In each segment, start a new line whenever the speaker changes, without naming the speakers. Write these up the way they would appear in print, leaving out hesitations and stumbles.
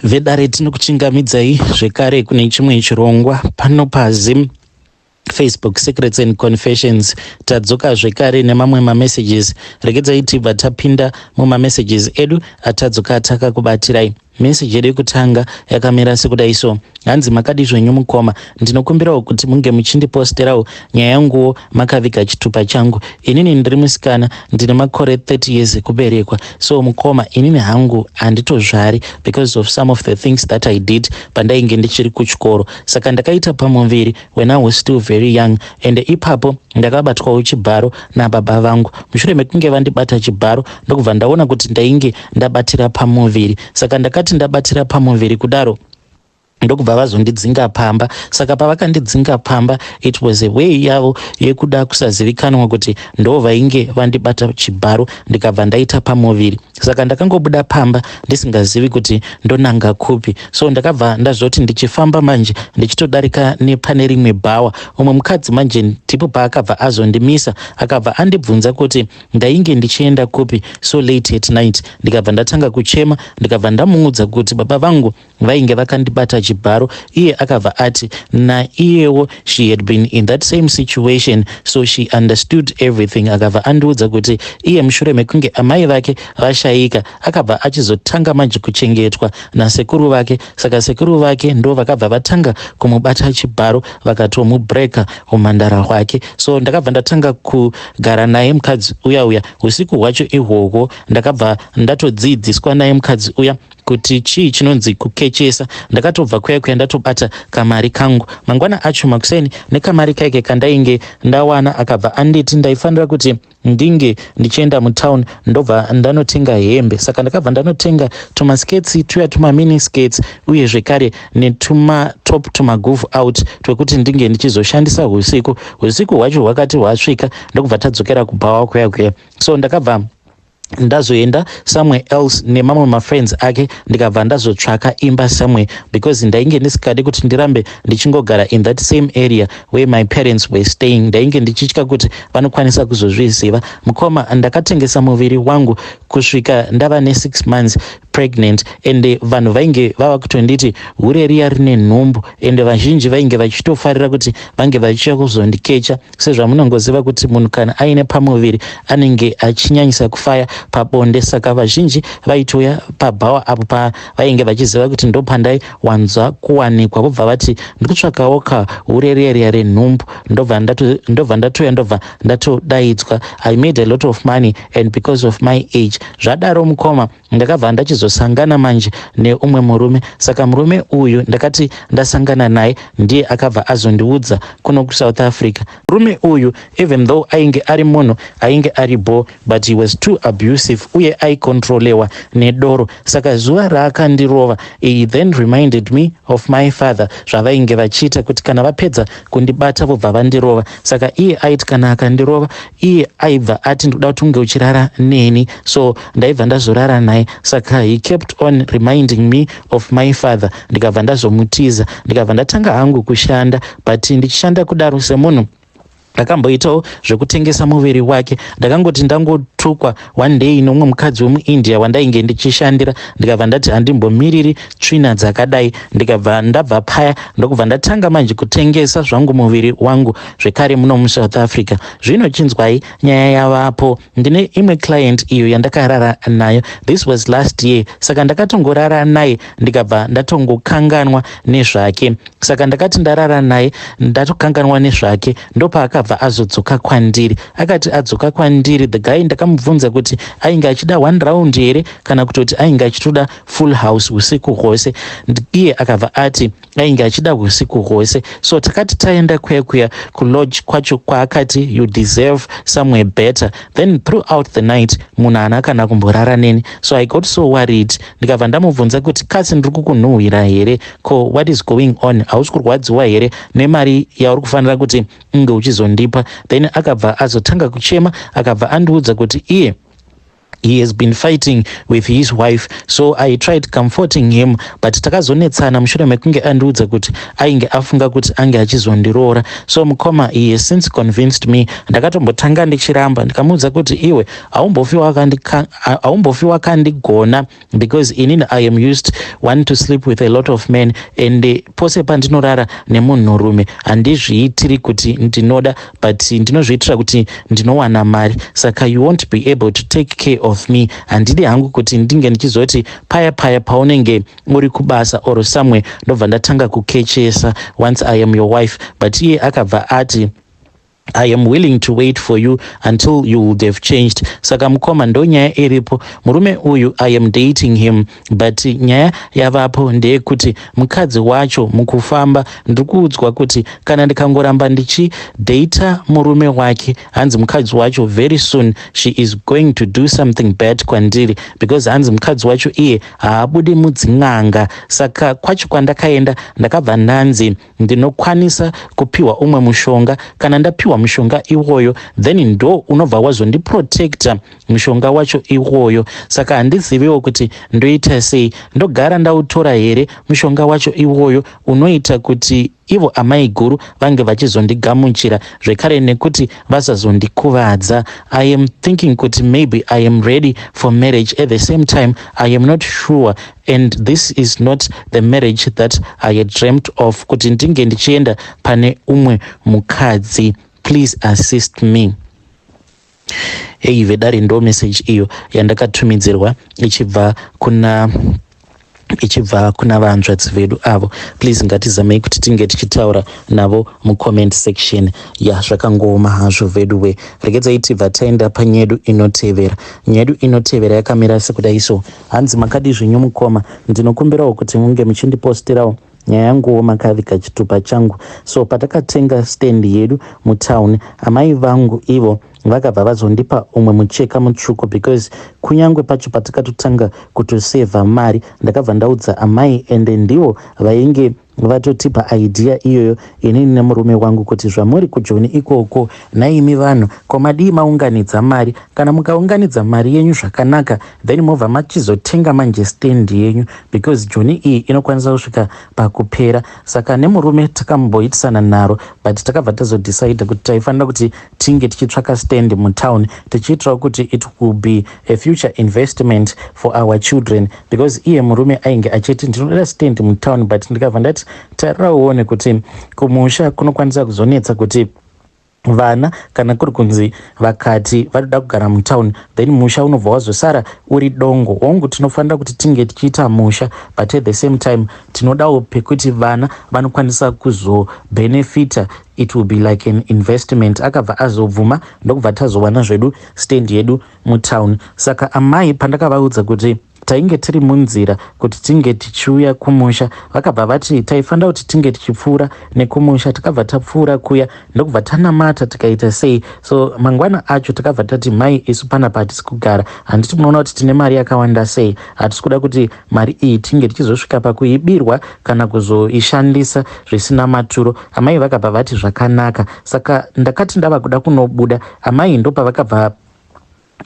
vedare tinokuchingamidzai zvekare kune chimwe chirongwa pano paZim Facebook Secrets and Confessions. Tadzoka zvekare nemamwe mamessages. Regedzai tibva tapinda mumamessages edu atadzoka takakubatirai. Message yedu yekutanga yakamira sekudai so: hanzi makadi zvenyu mukoma, ndinokumbirawo kuti munge muchindiposterawo nyaya yanguwo makaviga chitupa changu. Inini ndiri musikana, ndine makore 30 years ekuberekwa. So mukoma, inini hangu handitozvari because of some of the things that I did pandainge ndichiri kuchikoro. Saka ndakaita pamuviri when I was still very young, and ipapo ndakabatwawo chibharo nababa vangu. Mushure mekunge vandibata chibharo ndokubva ndaona kuti ndainge ndabatira pamuviri. Saka ndakati ndabatira pamuviri kudaro ndokubva vazondidzinga pamba. Saka pavakandidzinga pamba, it was a way yavo yekuda kusazivikanwa kuti ndo vainge vandibata chibharo ndikabva ndaita pamuviri. Saka ndakangobuda pamba ndisingazivi kuti ndonanga kupi. So ndakabva ndazoti ndichifamba manje ndichitodarika nepane rimwe bhawa, umwe mukadzi manje ndipo paakabva azondimisa akabva andibvunza kuti ndainge ndichienda kupi so late at night. Ndikabva ndatanga kuchema, ndikabva ndamuudza kuti baba vangu vainge vakandibata chibharo. Iye akabva ati naiyewo she had been in that same situation, so she understood everything. Akabva andiudza kuti iye mushure mekunge amai vake vashaika akabva achizotanga manje kuchengetwa nasekuru vake. Saka sekuru vake ndo vakabva vatanga kumubata chibharo vakatomubreka umhandara hwake. So ndakabva ndatanga kugara naye mukadzi uya usiku hwacho ihwohwo. Ndakabva ndatodzidziswa naye mukadzi uya kuti chii chinonzi kukechesa. Ndakatobva kuya ndatobata kamari kangu. Mangwana acho makuseni nekamari kaike kandainge ndawana akabva anditi ndaifanira kuti ndinge ndichienda mutown ndobva ndanotenga hembe. Saka ndakabva ndanotenga tumasketsi tuya tumamini sketsi uye zvekare netuma top tumagove out twekuti ndinge ndichizoshandisa usiku hwacho hwakati hwasvika ndokubva tadzokera kubhawa kuya. So ndakabva ndazoenda somewhere else nemamwe mafriends ake ndikabva ndazotsvaka imba somewhere because ndainge ndisikadi kuti ndirambe ndichingogara in that same area where my parents were staying. Ndainge ndichitya kuti vanokwanisa kuzozviziva. Mukoma, ndakatengesa muviri wangu kusvika ndava ne6 months pregnant, and vanhu vainge vava kutonditi hure riya rine nhumbu, and vazhinji vainge vachitofarira kuti vange vachiuya kuzondikecha. Sezvamunongoziva kuti munhu kana aine pamuviri anenge achinyanyisa kufaya pabonde. Saka vazhinji vaitoya pabhawa apo pavainge vachiziva kuti ndo pandai wanzwa kuwanikwa, kubva vati ndikutsvakawo kaureriya renhumbu. Ndobva ndatodaidzwa. I made a lot of money and because of my age. Zvadaro mukoma, ndakabva ndachizosangana manje neumwe murume. Saka murume uyu ndakati ndasangana naye ndiye akabva azondiudza kuno kuSouth Africa. Murume uyu even though ainge ari munhu ainge ari bo, but he was too abusive uye aikontrolewa nedoro. Saka zuva raakandirova, he then reminded me of my father, zvavainge vachiita kuti kana vapedza kundibata vobva vandirova. Saka iye aiti kana akandirova iye aibva ati ndoda kuti unge uchirara neni. So ndaibva ndazorara naye. Saka he kept on reminding me of my father. Ndikabva ndazomutiza, ndikabva ndatanga hangu kushanda, but ndichishanda kudaro semunhu ndakamboitawo zvekutengesa muviri wake. Ndakangoti ndangotukwa one day nomumwe mukadzi wemuIndia wandainge ndichishandira. Ndikabva ndati handimbomiriri tsvina dzakadai. Ndikabva ndabva paya ndokubva ndatanga manje kutengesa zvangu muviri wangu zvekare muno muSouth Africa. Zvino chinzwai nyaya yavapo. Ndine imwe client iyo yandakarara nayo. This was last year. Saka ndakatongorara naye ndikabva ndatongokanganwa nezvake. Saka ndakati ndarara naye ndatokanganwa nezvake, ndopaakabva azodzoka kwandiri. Akati adzoka kwandiri, the guy ndakamubvunza kuti ainge achida 1 round here kana kutoti ainge achitoda full house usiku hwose. Iye akabva ati ainge achida usiku hwose. So takati taenda kuya kulodge kwacho kwaakati you deserve somewhere better. Then throughout the night munhu haana kana kumborara neni. So I got so worried. Ndikabva ndamubvunza kuti kasi ndiri kukunhuhwira here, ko what is going on? Hausi kurwadziwa here nemari yauri kufanira kuti unge uchizondipa? Then akabva azotanga kuchema, akabva andiudza kuti iye he has been fighting with his wife, so I tried comforting him, but takazonetsana mushure mekunge andiudza kuti ainge afunga kuti ange achizondiroora. So mukoma, he has since convinced me. Ndakatombotanga ndichiramba, ndikamuudza kuti iwe haumbofi wakandigona, because inini I am used one to sleep with a lot of men, and pose pandinorara nemunhurume handizviitiri kuti ndinoda, but ndinozviitira kuti ndinowana mari. Saka you won't be able to take care of me. Handidi hangu kuti ndinge ndichizoti paya paunenge uri kubasa or somewhere ndobva ndatanga kukechesa once I am your wife. But iye akabva ati I am willing to wait for you until you would have changed. Saka mukoma, ndo nyaya iripo. Murume uyu I am dating him, but nyaya yavapo ndeyekuti mukadzi wacho mukufamba ndikuudzwa kuti kana ndikangoramba ndichidata murume wake, hanzi mukadzi wacho very soon she is going to do something bad kwandiri, because hanzi mukadzi wacho iye haabudi mudzin'anga. Saka kwacho kwandakaenda ndakabva ndanzi ndinokwanisa kupiwa umwe mushonga. Kana ndapiwa mushonga iwoyo, then ndo unobva wazondiprotecta mushonga wacho iwoyo. Saka handiziviwo kuti ndoita sei, ndogara ndautora here mushonga wacho iwoyo unoita kuti ivo amai guru vange vachizondigamuchira zvekare nekuti vasazondikuvadza. I am thinking kuti maybe I am ready for marriage. At the same time, I am not sure, and this is not the marriage that I had dreamt of, kuti ndinge ndichienda pane umwe mukadzi. Please assist me. Hey, vedari ndo message iyo yandakatumidzirwa ichibva kuna vanzvadzi vedu avo. Please ngatizamei kuti tinge tichitaura navo mucomment section zvakangoma hazvo vedu we. Regedzai tibva taenda panyedu inotevera. Nyedu inotevera yakamira sekudai so. Hanzi makadi zvinyu mukoma, ndinokumbirawo kuti munge muchindipostirawo nyaya yanguwo makavika chitupa changu. So patakatenga stand yedu mutown, amai vangu ivo vakabva vazondipa umwe mucheka mutsvuku, because kunyangwe pacho patakatotanga kutosevha mari ndakabva ndaudza amai, ende ndivo vainge vatotipa idea iyoyo inini nemurume wangu kuti zvamuri kujoni ikoko naimi vanhu komadii maunganidza mari. Kana mukaunganidza mari yenyu zvakanaka, then mobva machizotenga manje stand yenyu, because joni iyi inokwanisa kusvika pakupera. Saka nemurume takamboitisana naro, but takabva tazodecide kuti taifanira kuti tinge tichitsvaka stand mutown, tichiitirawo kuti it will be a future investment for our children, because iye murume ainge achiti ndinoda stand mutown, but ndikabva ndati tarauone kuti kumusha kunokwanisa kuzonetsa kuti vana kana kuri kunzi vakati vadoda kugara mutown, then musha unobva wazosara uri dongo. Wangu tinofanira kuti tinge tichiita musha, but at the same time tinodawo pekuti vana vanokwanisa kuzobenefita. It will be like an investment. Akabva azobvuma ndokubva tazowana zvedu stand yedu mutown. Saka amai pandakavaudza kuti tainge tiri munzira kuti tinge tichiuya kumusha, vakabva vati taifanira kuti tinge tichipfuura nekumusha. Takabva tapfuura kuya ndokubva tanamata tikaita sei. So mangwana acho takabva tati mai, isu panapa hatisi kugara, handiti munoona kuti tine mari yakawanda sei, hatisi kuda kuti mari iyi tinge tichizosvika pakuibirwa kana kuzoishandisa zvisina maturo. Amai vakabva vati zvakanaka. Saka ndakati ndava kuda kunobuda, amai ndo pavakabva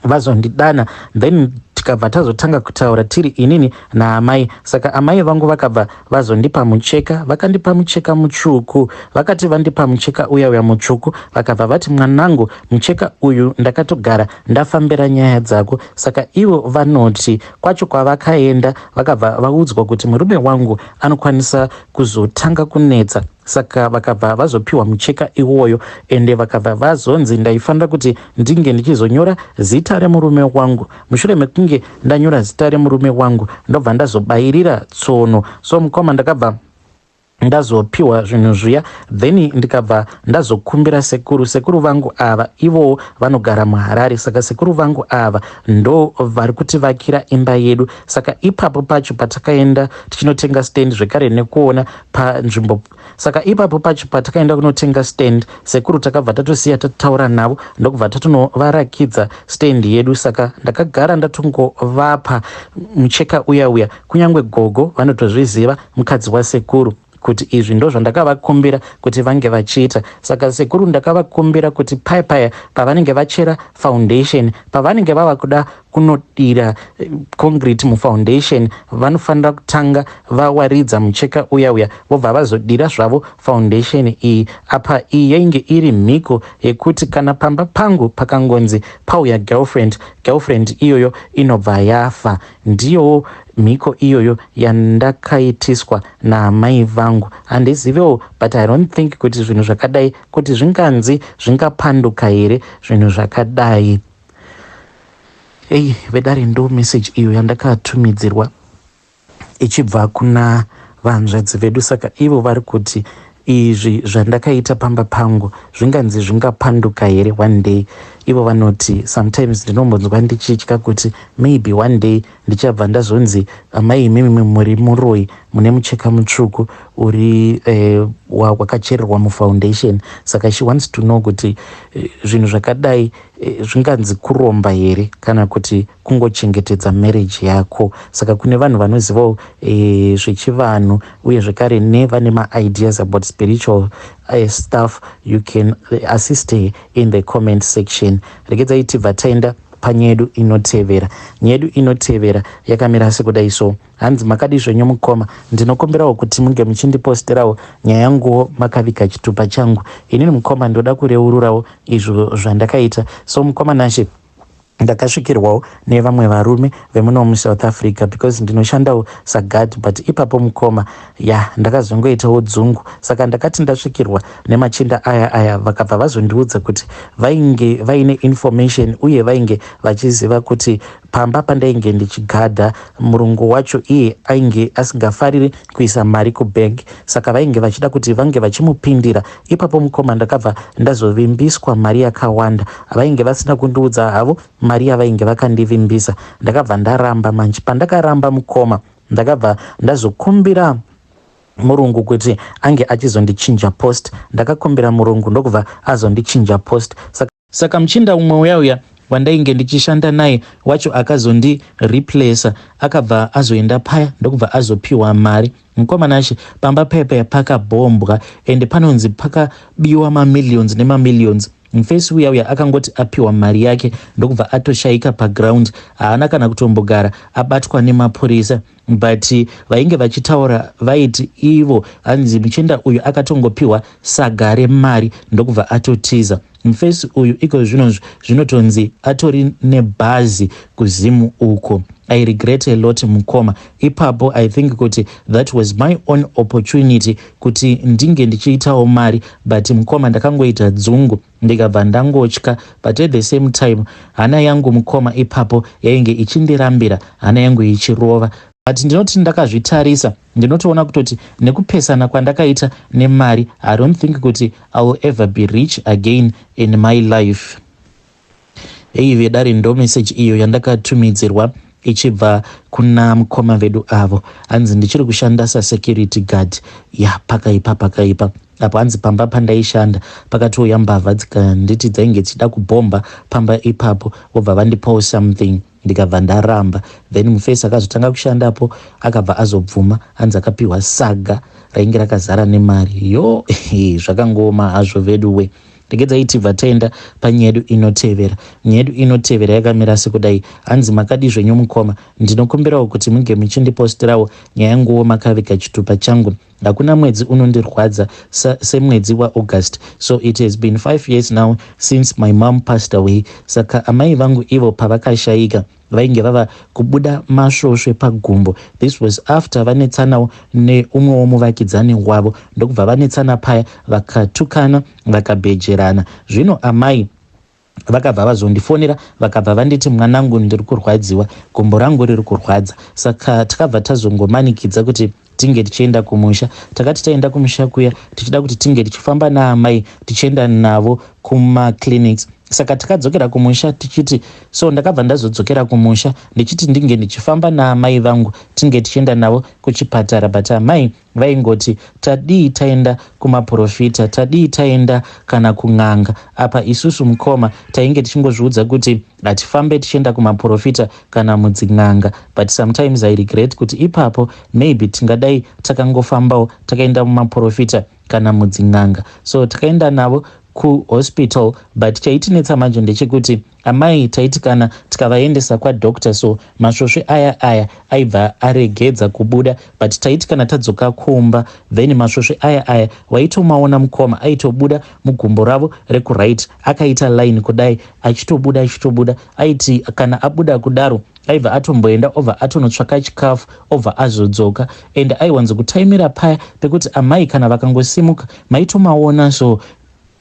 vazondidana, then tikabva tazotanga kutaura tiri inini naamai. Saka amai vangu vakabva vazondipa mucheka, vakandipa mucheka mutsvuku. Vakati vandipa mucheka uya mutsvuku, vakabva vati mwanangu, mucheka uyu ndakatogara ndafambira nyaya dzako. Saka ivo vanoti kwacho kwavakaenda vakabva vaudzwa kuti murume wangu anokwanisa kuzotanga kunetsa. Saka vakabva vazopiwa mucheka iwoyo, ende vakabva vazonzi ndaifanira kuti ndinge ndichizonyora zita remurume wangu. Mushure mekunge ndanyora zita remurume wangu ndobva ndazobayirira tsono. So mukoma ndakabva ndazopiwa zvinhu zviya, then ndikabva ndazokumbira sekuru vangu ava, ivo vanogara muHarare. Saka sekuru vangu ava ndo vari kutivakira imba yedu. Saka ipapo pacho patakaenda tichinotenga stand zvekare nekuona panzvimbo. Saka ipapo pacho patakaenda kunotenga stand, sekuru takabva tatosiya tataura navo ndokubva tatonovarakidza stand yedu. Saka ndakagara ndatongovapa mucheka uya. Kunyangwe gogo vanotozviziva, mukadzi wasekuru, kuti izvi ndo zvandakavakumbira kuti vange vachiita. Saka sekuru ndakavakumbira kuti paya pavanenge vachera foundation, pavanenge vava kuda kunodira concrete mufoundation, vanofanira kutanga vawaridza mucheka uya vobva vazodira zvavo foundation iyi. Apa iyi yainge iri mhiko yekuti kana pamba pangu pakangonzi pauya girlfriend iyoyo inobva yafa. Ndiyowo mhiko iyoyo yandakaitiswa naamai vangu. Handizivewo, but I don't think kuti zvinhu zvakadai kuti zvinganzi zvingapanduka here zvinhu zvakadai. Vedare ndo message iyo yandakatumidzirwa ichibva kuna vanzvadzi vedu. Saka ivo vari kuti izvi zvandakaita pamba pangu zvinganzi zvingapanduka here one day. Ivo vanoti sometimes ndinombonzwa ndichitya kuti maybe one day ndichabva ndazonzi amai imimi muri muroi mune mucheka mutsvuku uri wakachererwa mufoundation. Saka she wants to know kuti zvinhu zvakadai zvinganzi kuromba here kana kuti kungochengetedza marriage yako. Saka kune vanhu vanozivawo zvechivanhu uye zvekare nevane ma-ideas about spiritual stuff, you can assist her in the comment section. Regedzai tibva taenda panyedu inotevera. Nyedu inotevera yakamira sekudai so. Hanzi makadi zvenyu mukoma, ndinokumbirawo kuti munge muchindiposterawo nyaya yanguwo makaviga chitupa changu. Inini mukoma ndoda kureururawo izvo zvandakaita. So mukoma nashe ndakasvikirwawo nevamwe varume vemuno muSouth Africa because ndinoshandawo sagad, but ipapo mukoma ndakazongoitawo dzungu. Saka ndakati ndasvikirwa nemachinda aya vakabva vazondiudza kuti vainge vaine information uye vainge vachiziva kuti pamba pandainge ndichigadha murungu wacho iye ainge asingafariri kuisa mari kubank. Saka vainge vachida kuti vange vachimupindira. Ipapo mukoma ndakabva ndazovimbiswa mari yakawanda. Vainge vasina kundiudza havo mari yavainge vakandivimbisa. Ndakabva ndaramba manje. Pandakaramba mukoma ndakabva ndazokumbira murungu kuti ange achizondichinja post. Ndakakumbira murungu ndokubva azondichinja post. Saka muchinda umwe uya wandainge ndichishanda naye wacho akazondireplace, akabva azoenda paya ndokubva azopiwa mari. Mukoma nashe pamba paya pakabhombwa ende panonzi pakabiwa mamillions nemamillions. Mufesi uya akangoti apiwa mari yake ndokubva atoshayika paground. Haana kana kutombogara abatwa nemapurisa, but vainge vachitaura vaiti ivo hanzi muchinda uyu akatongopiwa saga remari ndokubva atotiza. Mufesi uyu iko zvinotonzi atori nebhazi kuzimu uko. I regret a lot mukoma. Ipapo I think kuti that was my own opportunity kuti ndinge ndichiitawo mari, but mukoma ndakangoita dzungu ndikabva ndangotya. But at the same time hana yangu mukoma ipapo yainge ichindirambira, hana yangu ichirova. But ndinoti ndakazvitarisa ndinotoona kutoti nekupesana kwandakaita nemari, I don't think kuti I will ever be rich again in my life. Vedare ndo message iyo yandakatumidzirwa ichibva kuna mukoma vedu avo. Hanzi ndichiri kushanda security guard pakaipa. Apo hanzi pamba pandaishanda pakatouya mbavha dzikanditi dzainge dzichida kubhomba pamba ipapo, vobva vandipawo something ndikabva ndaramba. Then mufesi akazotanga kushandapo akabva azobvuma. Hanzi akapiwa saga rainge rakazara nemari. Zvakangoma hazvo veduwe. Regedzai tibva taenda panyedu inotevera. Nyedu inotevera yakamira sekudai. Hanzi makadi zvenyu mukoma, ndinokumbirawo kuti munge muchindiposterawo nyaya yanguwo makaviga chitupa changu. Hakuna mwedzi unondirwadza semwedzi waAugust. So it has been 5 years now since my mom passed away. Saka amai vangu ivo pavakashayika vainge vava kubuda masvosve pagumbo. This was after vanetsanawo neumwe womuvakidzani wavo ndokubva vanetsana paya vakatukana vakabhejerana. Zvino amai vakabva vazondifonera vakabva vanditi mwanangu ndiri kurwadziwa, gumbo rangu riri kurwadza. Saka takabva tazongomanikidza kuti tinge tichienda kumusha. Takati taenda kumusha kuya tichida kuti tinge tichifamba naamai tichienda navo kumaclinics. Saka takadzokera kumusha tichiti so ndakabva ndazodzokera kumusha ndichiti ndinge ndichifamba naamai vangu tinge tichienda navo kuchipatara, but amai vaingoti tadii taenda kumaprofita, tadii taenda kana kun'anga. Apa isusu mukoma tainge tichingozviudza kuti hatifambe tichienda kumaprofita kana mudzin'anga, but sometimes I regret kuti ipapo maybe tingadai takangofambawo takaenda mumaprofita kana mudzin'anga. So takaenda navo kuhospital, but chaitinetsa manje ndechekuti amai taiti kana tikavaendesa kwadoctor, so masvosve aya aibva aregedza kubuda, but taiti kana tadzoka kumba then masvosve aya waitomaona mukoma aitobuda mugumbo ravo rekuright akaita line kudai achitobuda aiti kana abuda kudaro aibva atomboenda obva atonotsvaka chikafu obva azodzoka, and aiwanzokutaimira paya pekuti amai kana vakangosimuka maitomaona. So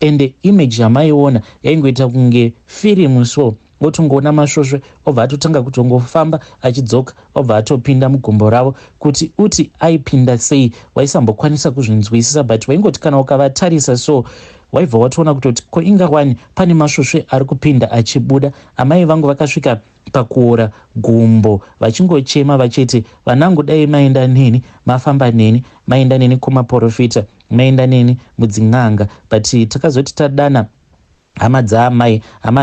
ende image yamaiona yaingoita kunge firimu, so otongoona masvosve obva atotanga kutongofamba achidzoka obva atopinda mugumbo ravo. Kuti uti aipinda sei waisambokwanisa kuzvinzwisisa, but waingoti kana ukavatarisa so waibva watoona kutoti ko ingawani pane masvosve ari kupinda achibuda. Amai vangu vakasvika pakuora gumbo vachingochema vachiti vanangu dai maenda neni, mafamba neni, maenda neni kumaprofita, maenda neni mudzin'anga, but takazoti tadana hama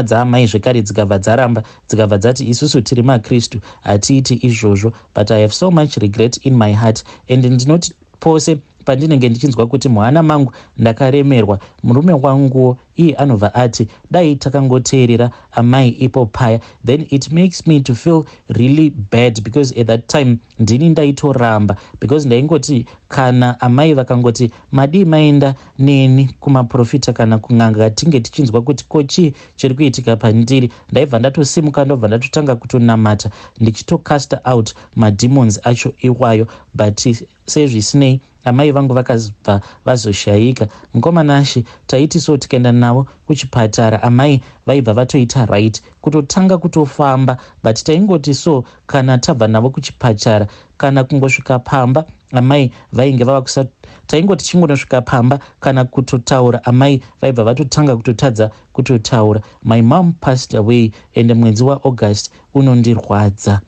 dzaamai zvekare dzikabva dzaramba dzikabva dzati isusu tiri makristu hatiiti izvozvo, but I have so much regret in my heart, and ndinoti pose pandinenge ndichinzwa kuti muhana mangu ndakaremerwa, murume wanguwo iye anobva ati dai takangoteerera amai ipo paya, then it makes me to feel really bad, because at that time ndini ndaitoramba, because ndaingoti kana amai vakangoti madii maenda neni kumaprofita kana kun'anga tinge tichinzwa kuti kochi chiri kuitika pandiri, ndaibva ndatosimuka ndobva ndatotanga kutonamata ndichitocasta out mademons acho iwayo, but sezvisinei amai vangu vakabva vazoshayika. Mukomanashi taiti so tikaenda navo kuchipatara amai vaibva vatoita right kutotanga kutofamba, but taingoti so kana tabva navo kuchipatara kana kungosvika pamba amai vainge vava taingoti chingonosvika pamba kana kutotaura amai vaibva vatotanga kutotadza kutotaura. My mom passed away and mwedzi waAugust unondirwadza.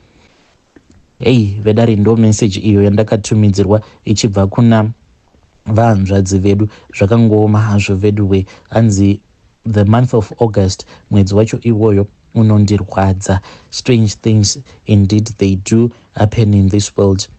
Hey, vedari ndo message iyo yandakatumidzirwa ichibva kuna vahanzvadzi vedu, zvakangooma hazvo vedu we, hanzi the month of August mwedzi wacho iwoyo unondirwadza. Strange things indeed they do happen in this world.